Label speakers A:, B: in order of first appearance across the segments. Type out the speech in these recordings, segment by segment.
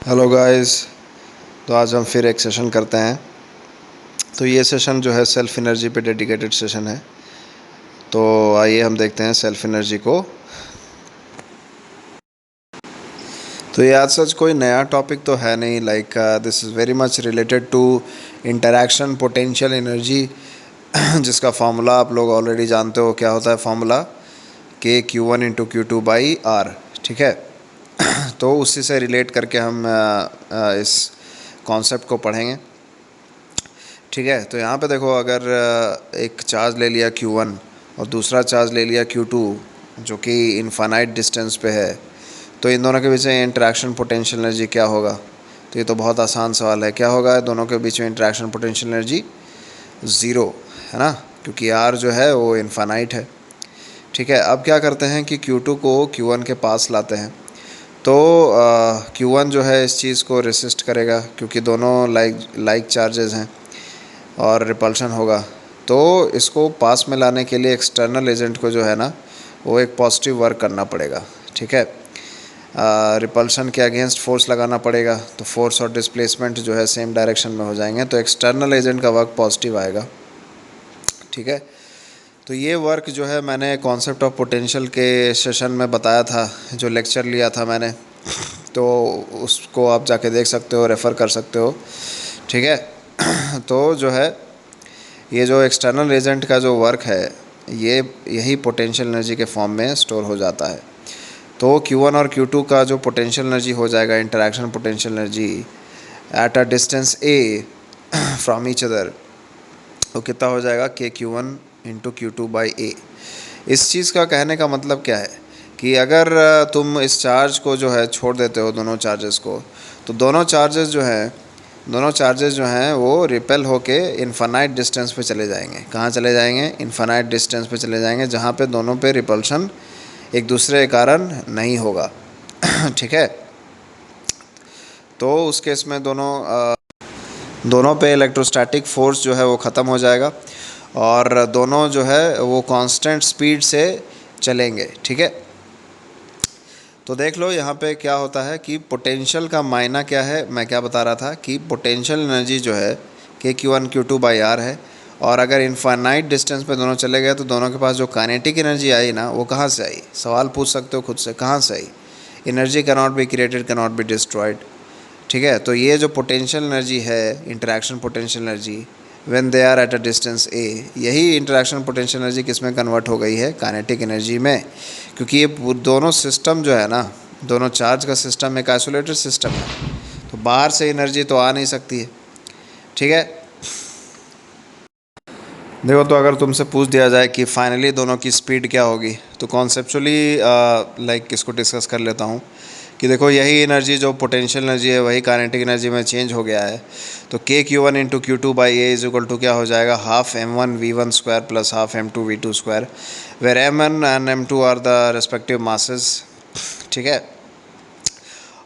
A: Hello guys. तो आज हम फिर एक सेशन करते हैं। तो ये सेशन जो है सेल्फ़ एनर्जी पे डेडिकेटेड सेशन है। तो आइए हम देखते हैं सेल्फ़ एनर्जी को। तो ये आज सच कोई नया टॉपिक तो है नहीं। This is very much related to interaction potential energy जिसका फार्मूला आप लोग ऑलरेडी जानते हो। क्या होता है फार्मूला? K Q1 × Q2/R। ठीक है। तो उसी से रिलेट करके हम इस कॉन्सेप्ट को पढ़ेंगे। ठीक है। तो यहाँ पे देखो, अगर एक चार्ज ले लिया Q1 और दूसरा चार्ज ले लिया Q2 जो कि इनफाइनाइट डिस्टेंस पे है, तो इन दोनों के बीच में इंटरेक्शन पोटेंशियल एनर्जी क्या होगा? तो ये तो बहुत आसान सवाल है। क्या होगा दोनों के बीच में इंटरेक्शन पोटेंशियल एनर्जी? ज़ीरो, है ना, क्योंकि R जो है वो इनफाइनाइट है। ठीक है। अब क्या करते हैं कि Q2 को Q1 के पास लाते हैं। तो Q1 जो है इस चीज़ को रेसिस्ट करेगा क्योंकि दोनों लाइक चार्जेस हैं और रिपल्शन होगा। तो इसको पास में लाने के लिए एक्सटर्नल एजेंट को जो है ना, वो एक पॉजिटिव वर्क करना पड़ेगा। ठीक है। रिपल्शन के अगेंस्ट फोर्स लगाना पड़ेगा, तो फोर्स और डिस्प्लेसमेंट जो है सेम डायरेक्शन में हो जाएंगे, तो एक्सटर्नल एजेंट का वर्क पॉजिटिव आएगा। ठीक है। तो ये वर्क जो है मैंने कॉन्सेप्ट ऑफ पोटेंशियल के सेशन में बताया था, जो लेक्चर लिया था मैंने। तो उसको आप जाके देख सकते हो, रेफ़र कर सकते हो। ठीक है। तो जो है ये जो एक्सटर्नल एजेंट का जो वर्क है, ये यही पोटेंशियल एनर्जी के फॉर्म में स्टोर हो जाता है। तो Q1 और Q2 का जो पोटेंशियल एनर्जी हो जाएगा, interaction potential energy eight a distance A from each other, वो कितना हो जाएगा? K Q1 × Q2/A। इस चीज़ का कहने का मतलब क्या है कि अगर तुम इस चार्ज को जो है छोड़ देते हो, दोनों चार्जेस को, तो दोनों चार्जेस जो हैं वो रिपेल होके इनफाइनाइट डिस्टेंस पे चले जाएंगे। कहाँ चले जाएंगे? इनफाइनाइट डिस्टेंस पे चले जाएंगे, जहाँ पे दोनों पे रिपल्शन एक दूसरे के कारण नहीं होगा। ठीक है। तो उस केस में दोनों पे इलेक्ट्रोस्टैटिक फोर्स जो है वो ख़त्म हो जाएगा और दोनों जो है वो कांस्टेंट स्पीड से चलेंगे। ठीक है। तो देख लो यहाँ पे क्या होता है कि पोटेंशियल का मायना क्या है। मैं क्या बता रहा था कि पोटेंशियल एनर्जी जो है K Q1 Q2/R है, और अगर इनफाइनाइट डिस्टेंस पे दोनों चले गए तो दोनों के पास जो काइनेटिक एनर्जी आई ना, वो कहाँ से आई? सवाल पूछ सकते हो खुद से, कहाँ से आई? Energy can not be created, can not be destroyed. ठीक है। तो ये जो पोटेंशियल एनर्जी है, interaction potential energy, when they are at a distance A, यही इंटरेक्शन पोटेंशियल एनर्जी किस में कन्वर्ट हो गई है? काइनेटिक एनर्जी में। क्योंकि ये दोनों सिस्टम जो है ना, दोनों चार्ज का सिस्टम एक आइसोलेटेड सिस्टम है, तो बाहर से एनर्जी तो आ नहीं सकती है। ठीक है। देखो, तो अगर तुमसे पूछ दिया जाए कि फाइनली दोनों की स्पीड क्या होगी, तो कॉन्सेप्चुअली इसको डिस्कस कर लेता हूँ कि देखो, यही एनर्जी जो पोटेंशियल एनर्जी है वही काइनेटिक एनर्जी में चेंज हो गया है। तो K Q1 × Q2/A is equal to क्या हो जाएगा? Half m1v1 square plus half m2v2 square, where m1 and m2 are the respective masses. ठीक है।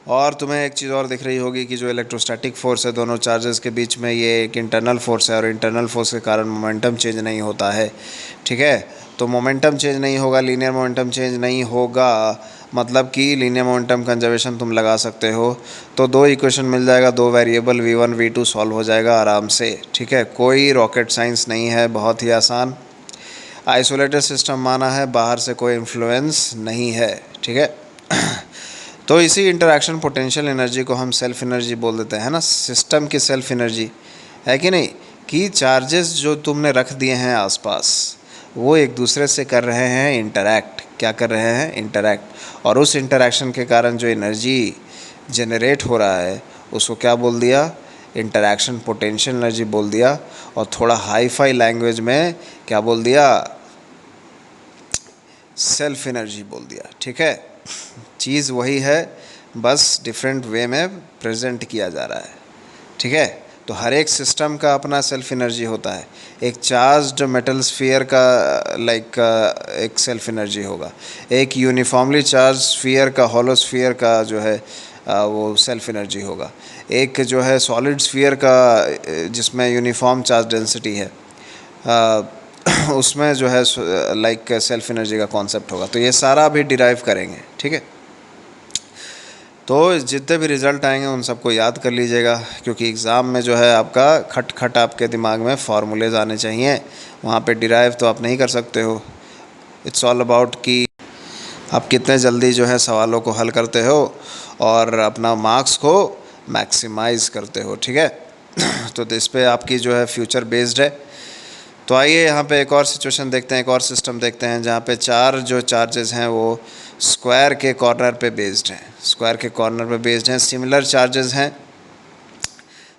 A: और तुम्हें एक चीज़ और दिख रही होगी कि जो इलेक्ट्रोस्टैटिक फोर्स है दोनों चार्जेस के बीच में, ये एक इंटरनल फोर्स है, और इंटरनल फोर्स के कारण मोमेंटम चेंज नहीं होता है। ठीक है। तो मोमेंटम चेंज नहीं होगा, लीनियर मोमेंटम चेंज नहीं होगा, मतलब कि लीनियर मोमेंटम कंजर्वेशन तुम लगा सकते हो। तो दो इक्वेशन मिल जाएगा, दो वेरिएबल V1 V2 सॉल्व हो जाएगा आराम से। ठीक है। कोई रॉकेट साइंस नहीं है, बहुत ही आसान। आइसोलेटेड सिस्टम माना है, बाहर से कोई इन्फ्लुएंस नहीं है। ठीक है। तो इसी इंटरैक्शन पोटेंशियल एनर्जी को हम सेल्फ एनर्जी बोल देते हैं ना, सिस्टम की सेल्फ एनर्जी, है कि नहीं? कि चार्जेस जो तुमने रख दिए हैं आसपास, वो एक दूसरे से कर रहे हैं इंटरैक्ट। क्या कर रहे हैं? इंटरैक्ट। और उस इंटरैक्शन के कारण जो एनर्जी जनरेट हो रहा है उसको क्या बोल दिया? इंटरैक्शन पोटेंशियल एनर्जी बोल दिया। और थोड़ा हाई फाई लैंग्वेज में क्या बोल दिया? सेल्फ एनर्जी बोल दिया। ठीक है। चीज़ वही है, बस डिफरेंट वे में प्रेजेंट किया जा रहा है। ठीक है। तो हर एक सिस्टम का अपना सेल्फ एनर्जी होता है। एक चार्ज्ड मेटल स्फीयर का एक सेल्फ एनर्जी होगा, एक यूनिफॉर्मली चार्ज स्फीयर का, हॉलो स्फीयर का जो है वो सेल्फ एनर्जी होगा, एक जो है सॉलिड स्फीयर का जिसमें यूनिफॉर्म चार्ज डेंसिटी है, उसमें जो है सेल्फ एनर्जी का कॉन्सेप्ट होगा। तो ये सारा अभी डिराइव करेंगे। ठीक है। तो जितने भी रिज़ल्ट आएंगे उन सबको याद कर लीजिएगा, क्योंकि एग्ज़ाम में जो है आपका खट खट आपके दिमाग में फार्मूलेज आने चाहिए, वहाँ पे डिराइव तो आप नहीं कर सकते हो। इट्स ऑल अबाउट कि आप कितने जल्दी जो है सवालों को हल करते हो और अपना मार्क्स को मैक्सिमाइज़ करते हो, ठीक है। तो इस पे आपकी जो है फ्यूचर बेस्ड है। तो आइए यहाँ पे एक और सिचुएशन देखते हैं, एक और सिस्टम देखते हैं जहाँ पे चार जो चार्जेस हैं वो स्क्वायर के कॉर्नर पे बेस्ड हैं, स्क्वायर के कॉर्नर पे बेस्ड हैं, सिमिलर चार्जेस हैं।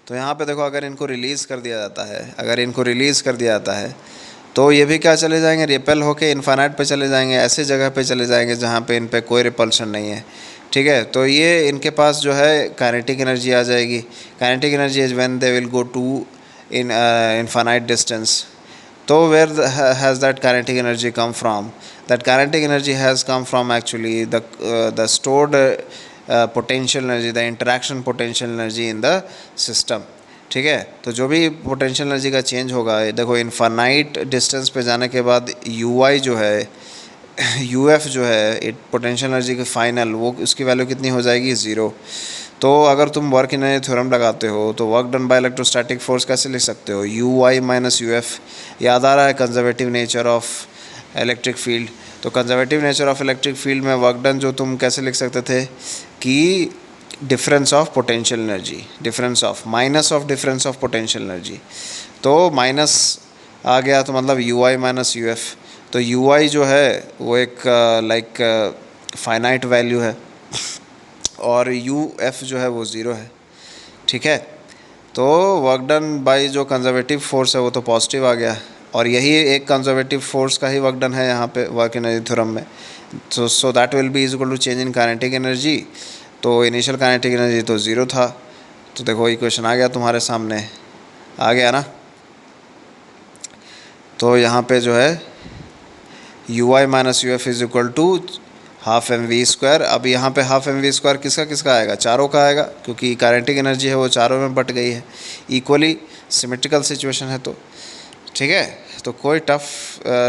A: तो यहाँ पे देखो, अगर इनको रिलीज़ कर दिया जाता है, अगर इनको रिलीज़ कर दिया जाता है तो ये भी क्या चले जाएंगे, रिपेल होके इन्फानाइट पे चले जाएंगे, ऐसे जगह पे चले जाएंगे जहाँ पे इन पे कोई रिपल्शन नहीं है, ठीक है। तो ये इनके पास जो है काइनेटिक एनर्जी आ जाएगी। Kinetic energy is when they will go to in infinite distance. So where has that kinetic energy come from? That kinetic energy has come from actually the stored potential energy, the interaction potential energy in the system, ठीक है। तो जो भी potential energy का change होगा, देखो infinite distance पे जाने के बाद यू आई जो है, यू एफ जो है पोटेंशियल एनर्जी की फाइनल, वो उसकी वैल्यू कितनी हो जाएगी, ज़ीरो। तो अगर तुम वर्क एनर्जी थ्योरम लगाते हो तो work done by electrostatic force कैसे लिख सकते हो, U I minus U F. याद आ रहा है conservative nature of electric field. तो conservative nature of electric field में वर्क डन जो तुम कैसे लिख सकते थे कि difference of potential energy, difference of difference of potential energy. तो माइनस आ गया तो मतलब U I minus U F. तो यू आई जो है वो एक लाइक फाइनाइट वैल्यू है और यू एफ जो है वो ज़ीरो है, ठीक है। तो वर्क डन बाय जो कंजर्वेटिव फोर्स है वो तो पॉजिटिव आ गया, और यही एक कंजर्वेटिव फोर्स का ही वर्क डन है यहाँ पे वर्क एनर्जी थ्योरम में। So that will be is equal to change in kinetic energy. तो इनिशियल काइनेटिक एनर्जी तो ज़ीरो था, तो देखो इक्वेशन आ गया तुम्हारे सामने, आ गया ना। तो यहाँ पे जो है U I minus U F is equal to half M V square. अब यहाँ पे हाफ एम वी स्क्वायर किसका किसका आएगा, चारों का आएगा, क्योंकि काइनेटिक एनर्जी है वो चारों में बट गई है, इक्वली सिमेट्रिकल सिचुएशन है। तो ठीक है, तो कोई टफ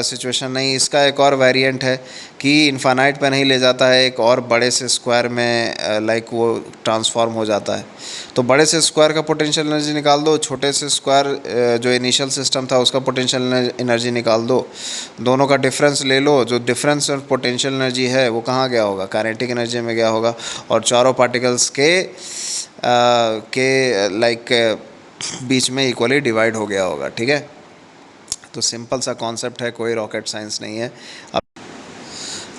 A: सिचुएशन नहीं। इसका एक और वेरिएंट है कि इन्फानाइट पे नहीं ले जाता है, एक और बड़े से स्क्वायर में लाइक वो ट्रांसफॉर्म हो जाता है। तो बड़े से स्क्वायर का पोटेंशियल एनर्जी निकाल दो, छोटे से स्क्वायर जो इनिशियल सिस्टम था उसका पोटेंशियल एनर्जी निकाल दो, दोनों का डिफरेंस ले लो। जो डिफरेंस ऑफ पोटेंशियल एनर्जी है वो कहाँ गया होगा, काइनेटिक एनर्जी में गया होगा, और चारों पार्टिकल्स के लाइक बीच में इक्वली डिवाइड हो गया होगा, ठीक है। तो सिंपल सा कॉन्सेप्ट है, कोई रॉकेट साइंस नहीं है।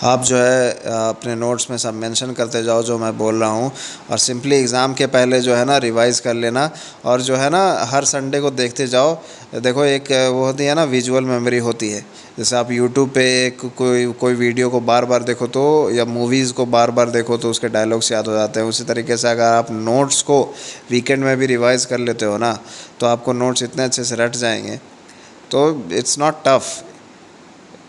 A: आप जो है अपने नोट्स में सब मेंशन करते जाओ जो मैं बोल रहा हूँ, और सिंपली एग्ज़ाम के पहले जो है ना रिवाइज कर लेना, और जो है ना हर संडे को देखते जाओ। देखो एक वो होती है ना विजुअल मेमोरी होती है, जैसे आप यूट्यूब पे कोई वीडियो को बार बार देखो तो, या मूवीज़ को बार बार देखो तो उसके डायलॉग्स याद हो जाते हैं। उसी तरीके से अगर आप नोट्स को वीकेंड में भी रिवाइज़ कर लेते हो ना, तो आपको नोट्स इतने अच्छे से रट जाएंगे। तो इट्स नॉट टफ़,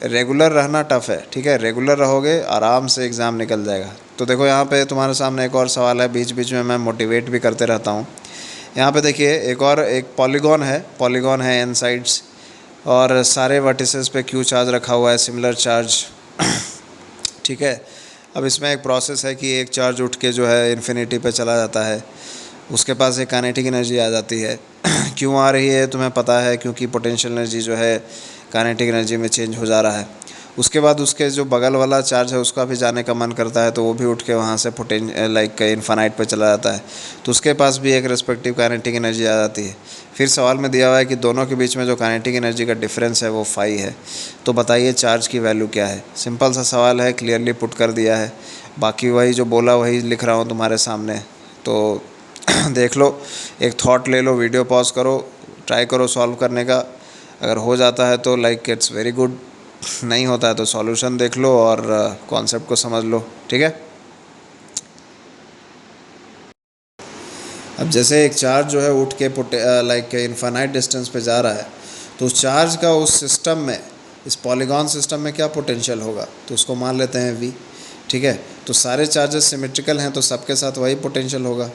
A: रेगुलर रहना टफ़ है, ठीक है। रेगुलर रहोगे आराम से एग्ज़ाम निकल जाएगा। तो देखो यहाँ पे तुम्हारे सामने एक और सवाल है, बीच बीच में मैं मोटिवेट भी करते रहता हूँ। यहाँ पे देखिए एक पॉलीगॉन है एन साइड्स, और सारे वर्टिसेस पे क्यू चार्ज रखा हुआ है, सिमिलर चार्ज, ठीक है। अब इसमें एक प्रोसेस है कि एक चार्ज उठ के जो है इन्फिनिटी पे चला जाता है, उसके पास एक काइनेटिक एनर्जी आ जाती है। क्यों आ रही है तुम्हें पता है, क्योंकि पोटेंशियल एनर्जी जो है काइनेटिक एनर्जी में चेंज हो जा रहा है। उसके बाद उसके जो बगल वाला चार्ज है उसका भी जाने का मन करता है, तो वो भी उठ के वहाँ से लाइक इन्फानाइट पे चला जाता है, तो उसके पास भी एक रेस्पेक्टिव काइनेटिक एनर्जी आ जाती है। फिर सवाल में दिया हुआ है कि दोनों के बीच में जो काइनेटिक एनर्जी का डिफरेंस है वो फाई है, तो बताइए चार्ज की वैल्यू क्या है। सिंपल सा सवाल है, क्लियरली पुट कर दिया है, बाकी वही जो बोला वही लिख रहा हूँ तुम्हारे सामने। तो देख लो, एक थॉट ले लो, वीडियो पॉज करो, ट्राई करो सॉल्व करने का। अगर हो जाता है तो लाइक इट्स वेरी गुड, नहीं होता है तो सॉल्यूशन देख लो और कॉन्सेप्ट को समझ लो, ठीक है। अब जैसे एक चार्ज जो है उठ के लाइक इन्फानाइट डिस्टेंस पे जा रहा है, तो उस चार्ज का उस सिस्टम में, इस पॉलीगॉन सिस्टम में क्या पोटेंशियल होगा, तो उसको मान लेते हैं v, ठीक है। तो सारे चार्जेस सिमेट्रिकल हैं तो सबके साथ वही पोटेंशियल होगा,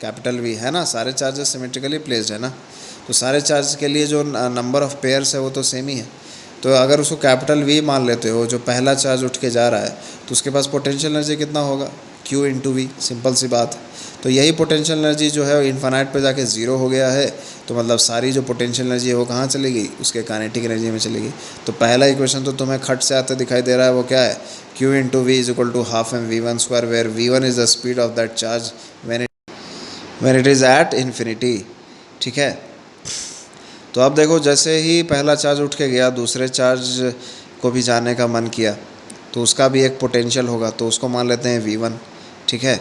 A: कैपिटल V है ना, सारे चार्जेस सिमेट्रिकली प्लेस्ड है ना, तो सारे चार्ज के लिए जो नंबर ऑफ़ पेयर्स है वो तो सेम ही है। तो अगर उसको कैपिटल V मान लेते हो, जो पहला चार्ज उठ के जा रहा है, तो उसके पास पोटेंशियल एनर्जी कितना होगा, Q इंटू वी, सिंपल सी बात है। तो यही पोटेंशियल एनर्जी जो है इन्फानाइट पे जाके ज़ीरो हो गया है, तो मतलब सारी जो पोटेंशियल एनर्जी है वो कहाँ चली गई, उसके काइनेटिक एनर्जी में चली गई। तो पहला इक्वेशन तो तुम्हें खट से आते दिखाई दे रहा है, वो क्या है, Q into V is equal to half M V1 square, where V1 is the speed of that charge when it is at infinity. ठीक है, तो अब देखो जैसे ही पहला चार्ज उठ के गया, दूसरे चार्ज को भी जाने का मन किया, तो उसका भी एक पोटेंशियल होगा, तो उसको मान लेते हैं V1। ठीक है,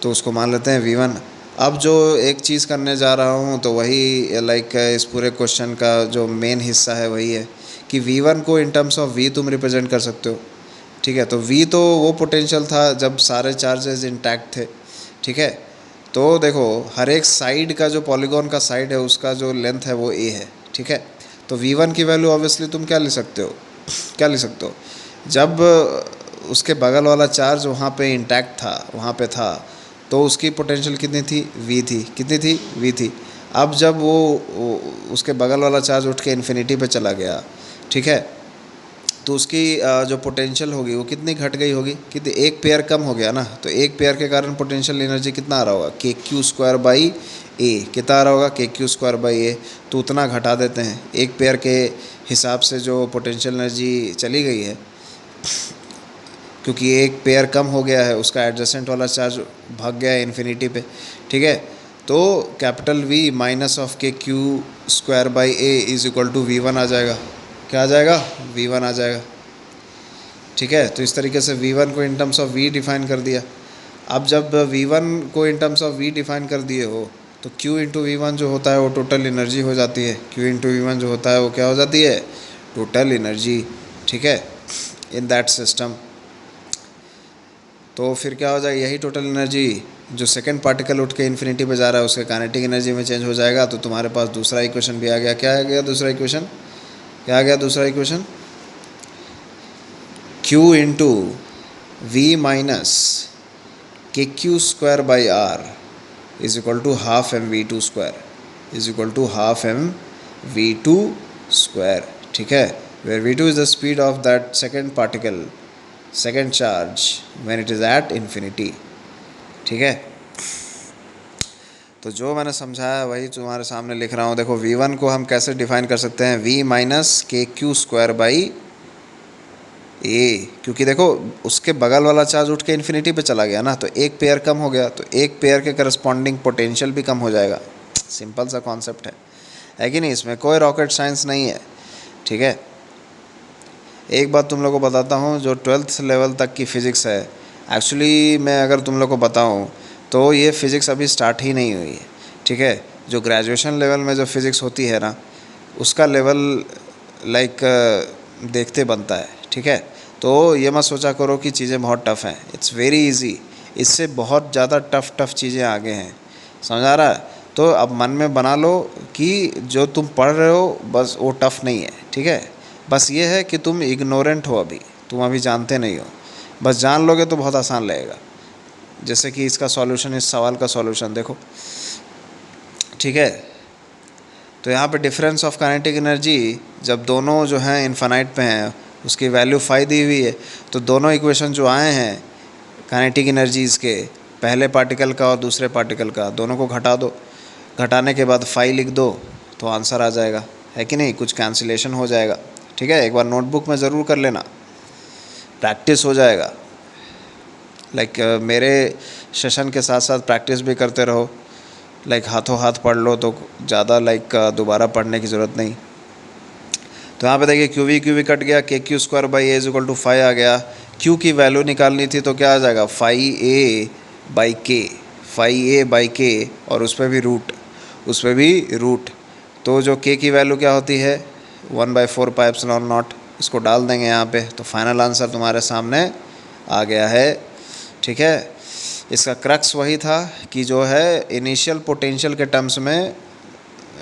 A: तो उसको मान लेते हैं V1। अब जो एक चीज़ करने जा रहा हूँ तो वही लाइक इस पूरे क्वेश्चन का जो मेन हिस्सा है वही है कि V1 को इन टर्म्स ऑफ V तुम रिप्रेजेंट कर सकते हो। ठीक है, तो V तो वो पोटेंशियल था जब सारे चार्जेस इंटैक्ट थे। ठीक है, तो देखो हर एक साइड का जो पॉलीगॉन का साइड है उसका जो लेंथ है वो A है। ठीक है, तो V1 की वैल्यू ऑब्वियसली तुम क्या ले सकते हो, क्या ले सकते हो, जब उसके बगल वाला चार्ज वहाँ पे इंटैक्ट था, वहाँ पे था, तो उसकी पोटेंशियल कितनी थी, V थी। कितनी थी, V थी। अब जब वो उसके बगल वाला चार्ज उठ के इन्फिनिटी पे चला गया, ठीक है, तो उसकी जो पोटेंशियल होगी वो कितनी घट गई होगी, कितनी, एक पेयर कम हो गया ना, तो एक पेयर के कारण पोटेंशियल एनर्जी कितना आ रहा होगा, KQ स्क्वायर बाई A। कितना आ रहा होगा, KQ स्क्वायर बाई A। तो उतना घटा देते हैं, एक पेयर के हिसाब से जो पोटेंशियल एनर्जी चली गई है, क्योंकि एक पेयर कम हो गया है, उसका एडजेसेंट वाला चार्ज भाग गया है इन्फिनिटी पे। ठीक है, तो capital V minus of KQ square by A is equal to V1 आ जाएगा। क्या आ जाएगा, V1 आ जाएगा। ठीक है, तो इस तरीके से V1 को in terms of V define कर दिया। अब जब V1 को in terms of V define कर दिए हो, तो Q इंटू V1 जो होता है वो टोटल एनर्जी हो जाती है। Q इंटू V1 जो होता है वो क्या हो जाती है, टोटल एनर्जी। ठीक है, इन दैट सिस्टम। तो फिर क्या हो जाएगा, यही टोटल एनर्जी जो सेकंड पार्टिकल उठ के इन्फिनिटी पे जा रहा है उसके काइनेटिक एनर्जी में चेंज हो जाएगा। तो तुम्हारे पास दूसरा इक्वेशन भी आ गया। क्या आ गया दूसरा इक्वेशन, क्या आ गया दूसरा equation, Q into V minus KQ square by R is equal to half MV2 square is equal to half MV2 square. ठीक है, where V2 is the speed of that second particle, second charge when it is at infinity. ठीक है, तो जो मैंने समझाया वही तुम्हारे सामने लिख रहा हूँ। देखो V1 को हम कैसे डिफाइन कर सकते हैं, V minus KQ square by A, क्योंकि देखो उसके बगल वाला चार्ज उठ के इन्फिनिटी पे चला गया ना, तो एक पेयर कम हो गया, तो एक पेयर के करस्पॉन्डिंग पोटेंशियल भी कम हो जाएगा। सिंपल सा कॉन्सेप्ट है कि नहीं, इसमें कोई रॉकेट साइंस नहीं है। ठीक है, एक बात तुम लोग को बताता हूँ, जो 12th लेवल तक की फ़िज़िक्स है, एक्चुअली मैं अगर तुम लोग को बताऊँ तो ये फ़िज़िक्स अभी स्टार्ट ही नहीं हुई है। ठीक है, जो ग्रेजुएशन लेवल में जो फ़िज़िक्स होती है ना, उसका लेवल लाइक देखते बनता है। ठीक है, तो ये मत सोचा करो कि चीज़ें बहुत टफ़ हैं, इट्स वेरी इजी। इससे बहुत ज़्यादा टफ़ चीज़ें आगे हैं, समझ आ रहा है। तो अब मन में बना लो कि जो तुम पढ़ रहे हो बस वो टफ़ नहीं है। ठीक है, बस ये है कि तुम इग्नोरेंट हो, अभी तुम अभी जानते नहीं हो, बस जान लोगे तो बहुत आसान लगेगा। जैसे कि इसका सॉल्यूशन, इस सवाल का सॉल्यूशन देखो। ठीक है, तो यहाँ पे डिफरेंस ऑफ काइनेटिक एनर्जी जब दोनों जो हैं इन्फानाइट पे हैं, उसकी वैल्यू 5 दी हुई है, तो दोनों इक्वेशन जो आए हैं काइनेटिक एनर्जीज़ के, पहले पार्टिकल का और दूसरे पार्टिकल का, दोनों को घटा दो, घटाने के बाद 5 लिख दो तो आंसर आ जाएगा, है कि नहीं, कुछ कैंसिलेशन हो जाएगा। ठीक है, एक बार नोटबुक में ज़रूर कर लेना, प्रैक्टिस हो जाएगा। लाइक मेरे सेशन के साथ साथ प्रैक्टिस भी करते रहो, लाइक हाथों हाथ पढ़ लो तो ज़्यादा लाइक दोबारा पढ़ने की ज़रूरत नहीं। तो यहाँ पे देखिए क्यू वी कट गया, KQ square by A is equal to 5 आ गया। Q की वैल्यू निकालनी थी तो क्या आ जाएगा, 5A by K, 5A by K, और उस पर भी रूट, उस पर भी रूट। तो जो K की वैल्यू क्या होती है, 1/4 पाई एप्सिलॉन नॉट, इसको डाल देंगे यहाँ पे, तो फाइनल आंसर तुम्हारे सामने आ गया है। ठीक है, इसका क्रक्स वही था कि जो है इनिशियल पोटेंशियल के टर्म्स में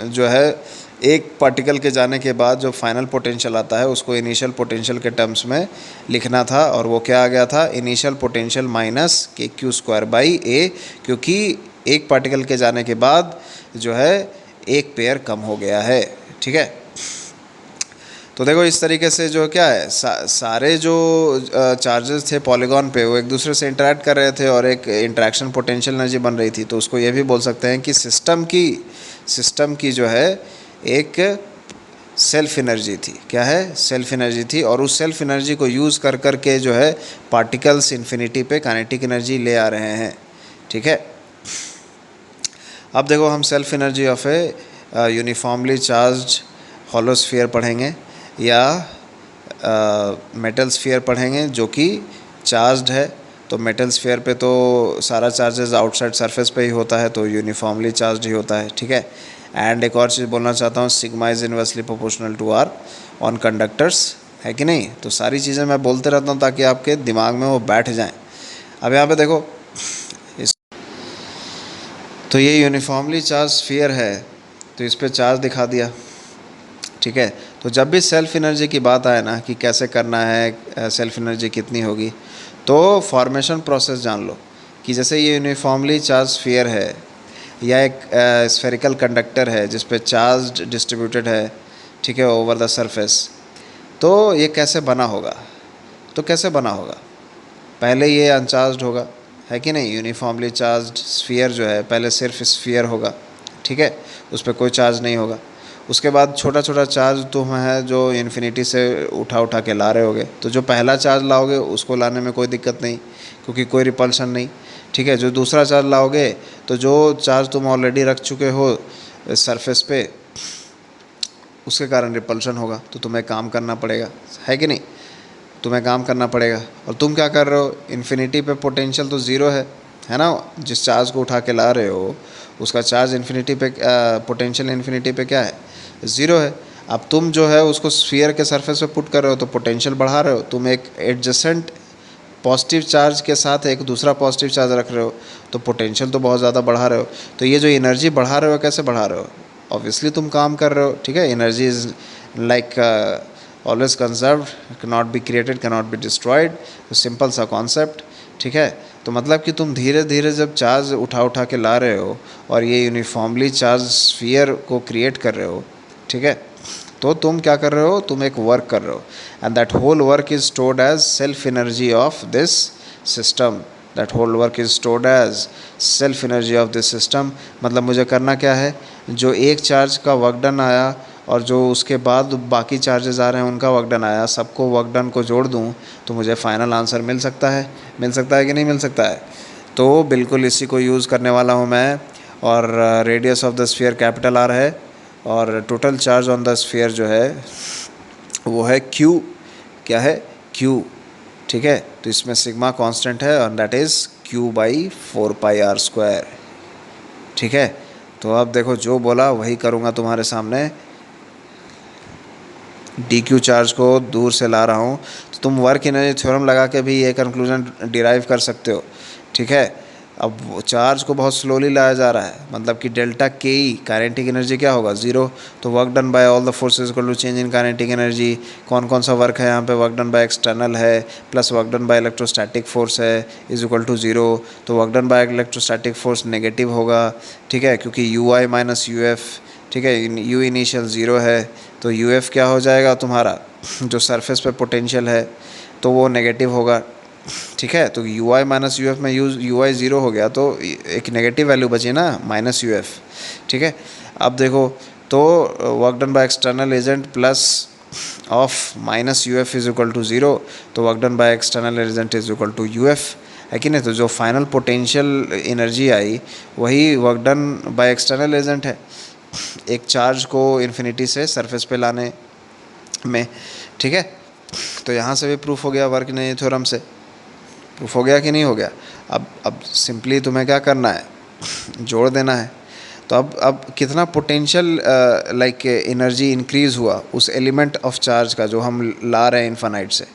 A: जो है एक पार्टिकल के जाने के बाद जो फाइनल पोटेंशियल आता है उसको इनिशियल पोटेंशियल के टर्म्स में लिखना था, और वो क्या आ गया था, initial potential minus KQ square by A, क्योंकि एक पार्टिकल के जाने के बाद जो है एक पेयर कम हो गया है। ठीक है, तो देखो इस तरीके से जो क्या है सारे जो चार्जेस थे पॉलीगॉन पे वो एक दूसरे से इंटरेक्ट कर रहे थे और एक इंटरेक्शन पोटेंशियल एनर्जी बन रही थी। तो उसको ये भी बोल सकते हैं कि सिस्टम की जो है एक सेल्फ एनर्जी थी। क्या है? सेल्फ एनर्जी थी। और उस सेल्फ एनर्जी को यूज़ कर कर के जो है पार्टिकल्स इन्फिनिटी पे काइनेटिक एनर्जी ले आ रहे हैं। ठीक है, अब देखो हम self energy of a uniformly charged hollow sphere पढ़ेंगे या मेटल स्फीयर पढ़ेंगे जो कि चार्ज्ड है। तो मेटल स्फीयर पे तो सारा चार्जेस आउटसाइड सरफेस पे ही होता है, तो यूनिफॉर्मली चार्ज्ड ही होता है। ठीक है, एंड एक और चीज़ बोलना चाहता हूँ, sigma is inversely proportional to R on conductors, है कि नहीं। तो सारी चीज़ें मैं बोलते रहता हूँ ताकि आपके दिमाग में वो बैठ जाएं। अब यहाँ पे देखो तो ये यूनिफॉर्मली चार्ज स्फीयर है, तो इस पर चार्ज दिखा दिया। ठीक है, तो जब भी सेल्फ एनर्जी की बात आए ना कि कैसे करना है, सेल्फ एनर्जी कितनी होगी, तो फॉर्मेशन प्रोसेस जान लो कि जैसे ये यूनिफॉर्मली चार्ज स्फीयर है या एक स्फेरिकल कंडक्टर है जिस पे चार्ज डिस्ट्रीब्यूटेड है, ठीक है, ओवर द सरफेस। तो ये कैसे बना होगा? तो कैसे बना होगा? पहले ये अनचार्ज्ड होगा, है कि नहीं। यूनिफॉर्मली चार्ज्ड स्फीयर जो है पहले सिर्फ स्फीयर होगा, ठीक है, उस पर कोई चार्ज नहीं होगा। उसके बाद छोटा छोटा चार्ज तुम है जो इन्फिनिटी से उठा के ला रहे होगे। तो जो पहला चार्ज लाओगे उसको लाने में कोई दिक्कत नहीं क्योंकि कोई रिपल्शन नहीं। ठीक है, जो दूसरा चार्ज लाओगे तो जो चार्ज तुम ऑलरेडी रख चुके हो सरफेस पे उसके कारण रिपल्शन होगा। तो तुम्हें काम करना पड़ेगा, है कि नहीं, तुम्हें काम करना पड़ेगा। और तुम क्या कर रहे हो, इन्फिनिटी पे पोटेंशियल तो ज़ीरो है ना। जिस चार्ज को उठा के ला रहे हो उसका चार्ज इन्फिनिटी पे, पोटेंशियल इन्फिनिटी पे क्या है, ज़ीरो है। अब तुम जो है उसको स्फीयर के सरफेस पे पुट कर रहे हो तो पोटेंशियल बढ़ा रहे हो। तुम एक एडजेसेंट पॉजिटिव चार्ज के साथ एक दूसरा पॉजिटिव चार्ज रख रहे हो तो पोटेंशियल तो बहुत ज़्यादा बढ़ा रहे हो। तो ये जो एनर्जी बढ़ा रहे हो कैसे बढ़ा रहे हो? ऑब्वियसली तुम काम कर रहे हो। ठीक है, energy is like always conserved, cannot be created, cannot be destroyed. तो सिंपल सा कॉन्सेप्ट। ठीक है, तो मतलब कि तुम धीरे धीरे जब चार्ज उठा के ला रहे हो और ये यूनिफॉर्मली चार्ज स्फीयर को क्रिएट कर रहे हो, ठीक है, तो तुम क्या कर रहे हो, तुम एक वर्क कर रहे हो and that whole work is stored as self energy of this system. That whole work is stored as self energy of this system. मतलब मुझे करना क्या है, जो एक चार्ज का वर्क डन आया और जो उसके बाद बाकी चार्जेस आ रहे हैं उनका वर्क डन आया, सबको वर्क डन को जोड़ दूं तो मुझे फाइनल आंसर मिल सकता है कि नहीं मिल सकता है। तो बिल्कुल इसी को यूज़ करने वाला हूं मैं। और radius of the sphere capital R है और total charge on the sphere जो है वो है क्यू। क्या है? क्यू। ठीक है, तो इसमें सिग्मा कांस्टेंट है और दैट इज़ Q/4πr²। ठीक है, तो अब देखो जो बोला वही करूँगा तुम्हारे सामने। DQ चार्ज को दूर से ला रहा हूँ तो तुम वर्क एनर्जी थ्योरम लगा के भी ये कंक्लूजन डिराइव कर सकते हो। ठीक है, अब चार्ज को बहुत स्लोली लाया जा रहा है, मतलब कि डेल्टा के ई काइनेटिक एनर्जी क्या होगा, ज़ीरो। तो work done by all the forces equal to change in kinetic energy. कौन कौन सा वर्क है यहाँ पे, वर्क डन बाय एक्सटर्नल है plus work done by electrostatic force है इज इक्वल टू ज़ीरो। तो work done by electrostatic force negative होगा, ठीक है, क्योंकि UI माइनस UF, ठीक है, U इनिशियल ज़ीरो है तो UF क्या हो जाएगा तुम्हारा, जो सरफेस पे पोटेंशियल है तो वो नेगेटिव होगा। ठीक है, तो UI माइनस UF में UI ज़ीरो हो गया तो एक नेगेटिव वैल्यू बची ना, माइनस UF। ठीक है, अब देखो तो work done by external agent plus of minus UF is equal to zero. तो work done by external agent is equal to UF, है कि नहीं। तो जो फाइनल पोटेंशियल एनर्जी आई वही work done by external agent है, एक चार्ज को इन्फिनिटी से सरफेस पे लाने में। ठीक है, तो यहाँ से भी प्रूफ हो गया, वर्क एनर्जी थ्योरम से प्रूफ हो गया कि नहीं हो गया। अब सिंपली तुम्हें क्या करना है, जोड़ देना है। तो अब कितना पोटेंशियल लाइक एनर्जी इंक्रीज़ हुआ उस एलिमेंट ऑफ चार्ज का जो हम ला रहे हैं इन्फानाइट से।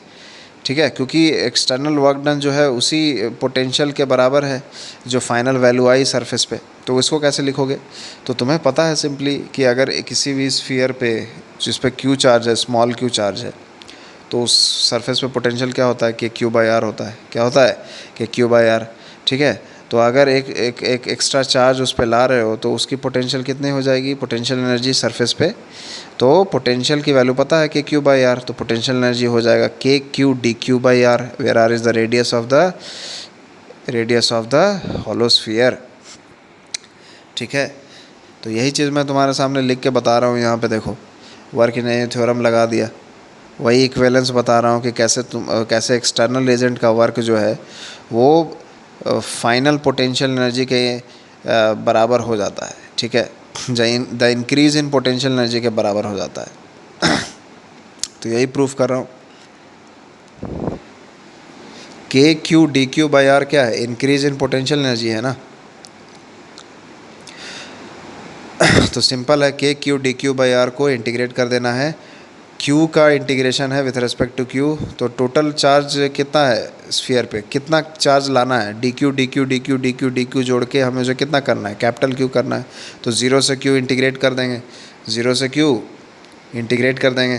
A: ठीक है, क्योंकि एक्सटर्नल वर्क डन जो है उसी पोटेंशियल के बराबर है जो फाइनल वैल्यू आई सरफेस पे। तो इसको कैसे लिखोगे, तो तुम्हें पता है सिंपली कि अगर किसी भी स्फीयर पे जिस पे Q चार्ज है, स्मॉल Q चार्ज है, तो उस सरफेस पे पोटेंशियल क्या होता है कि Q/R होता है। क्या होता है कि Q/R। ठीक है, तो अगर एक एक्स्ट्रा चार्ज उस पर ला रहे हो तो उसकी पोटेंशियल कितनी हो जाएगी, पोटेंशियल एनर्जी सरफेस पे। तो पोटेंशियल की वैल्यू पता है के क्यू बाई आर, तो पोटेंशियल एनर्जी हो जाएगा K Q D Q by R, where are is the radius of the hollow sphere. ठीक है, तो यही चीज़ मैं तुम्हारे सामने लिख के बता रहा हूँ। यहाँ पे देखो वर्क इन एरिया थ्योरम लगा दिया, वही इक्विवेलेंस बता रहा हूँ कि कैसे एक्सटर्नल एजेंट का वर्क जो है वो फाइनल पोटेंशियल एनर्जी के बराबर हो जाता है। ठीक है, the increase in potential energy के बराबर हो जाता है। तो यही प्रूफ कर रहा हूँ। K Q D Q by R क्या है, इंक्रीज इन पोटेंशियल एनर्जी है ना। तो सिंपल है, K Q D Q by R को इंटीग्रेट कर देना है। क्यू का इंटीग्रेशन है विथ रिस्पेक्ट टू क्यू, तो टोटल चार्ज कितना है स्फीयर पे, कितना चार्ज लाना है, D Q D Q D Q D Q D Q जोड़ के हमें जो कितना करना है, कैपिटल क्यू करना है। तो ज़ीरो से क्यू इंटीग्रेट कर देंगे, ज़ीरो से क्यू इंटीग्रेट कर देंगे,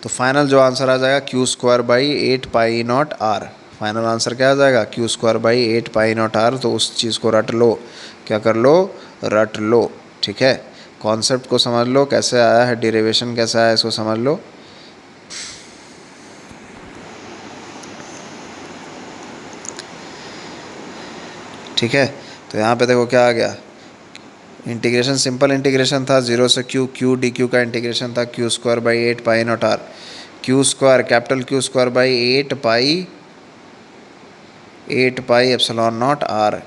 A: तो फाइनल जो आंसर आ जाएगा Q square by 8 pi not R. Final answer क्या आ जाएगा, Q square by 8 pi not are. तो उस चीज़ को रट लो, क्या कर लो, रट लो। ठीक है, कॉन्सेप्ट को समझ लो, कैसे आया है, डेरिवेशन कैसा है इसको समझ लो। ठीक है, तो यहाँ पे देखो क्या आ गया, इंटीग्रेशन सिंपल इंटीग्रेशन था, ज़ीरो से क्यू, क्यू डी क्यू का इंटीग्रेशन था Q square by 8 pi not R. Q square capital Q square by 8 pi epsilon not R,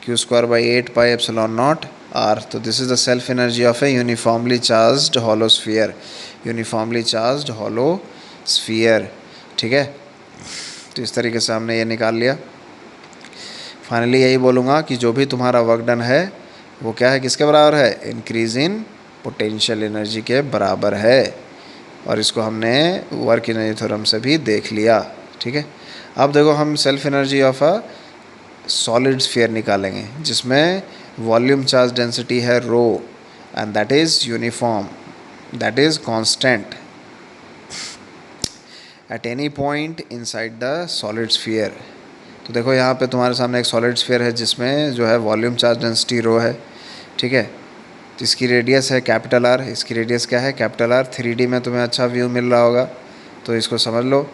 A: Q square by 8 pi epsilon not are. तो this is the self energy of a uniformly charged hollow sphere, uniformly charged hollow sphere. ठीक है, तो इस तरीके से हमने ये निकाल लिया। फाइनली यही बोलूँगा कि जो भी तुम्हारा वर्क डन है वो क्या है, किसके बराबर है, इंक्रीज इन पोटेंशियल एनर्जी के बराबर है। और इसको हमने वर्क एनर्जी थ्योरम से भी देख लिया। ठीक है, अब देखो हम self energy of a solid sphere निकालेंगे जिसमें वॉल्यूम चार्ज डेंसिटी है rho and that is uniform, that is constant at any point inside the solid sphere. तो देखो यहाँ पे तुम्हारे सामने एक सॉलिड स्फीयर है जिसमें जो है वॉल्यूम चार्ज डेंसिटी रो है। ठीक है, तो इसकी रेडियस है कैपिटल आर, इसकी रेडियस क्या है, कैपिटल आर। 3D में तुम्हें अच्छा व्यू मिल रहा होगा तो इसको समझ लो।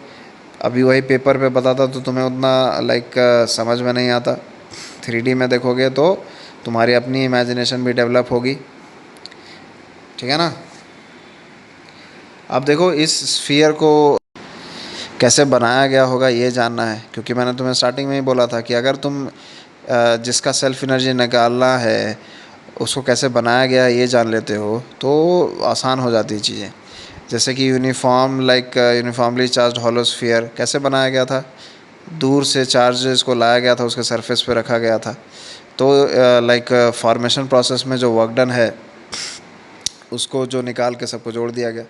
A: अभी वही पेपर पे बताता तो तुम्हें उतना समझ में नहीं आता, 3D में देखोगे तो तुम्हारी अपनी इमेजिनेशन भी डेवलप होगी। ठीक है ना। अब देखो इस स्फीयर को कैसे बनाया गया होगा ये जानना है, क्योंकि मैंने तुम्हें स्टार्टिंग में ही बोला था कि अगर तुम जिसका सेल्फ एनर्जी निकालना है उसको कैसे बनाया गया है ये जान लेते हो तो आसान हो जाती है चीज़ें। जैसे कि यूनिफॉर्मली चार्ज्ड हॉलो स्फीयर कैसे बनाया गया था, दूर से चार्जेस को लाया गया था, उसके सरफेस पे रखा गया था। तो फॉर्मेशन प्रोसेस में जो वर्क डन है उसको जो निकाल के सबको जोड़ दिया गया।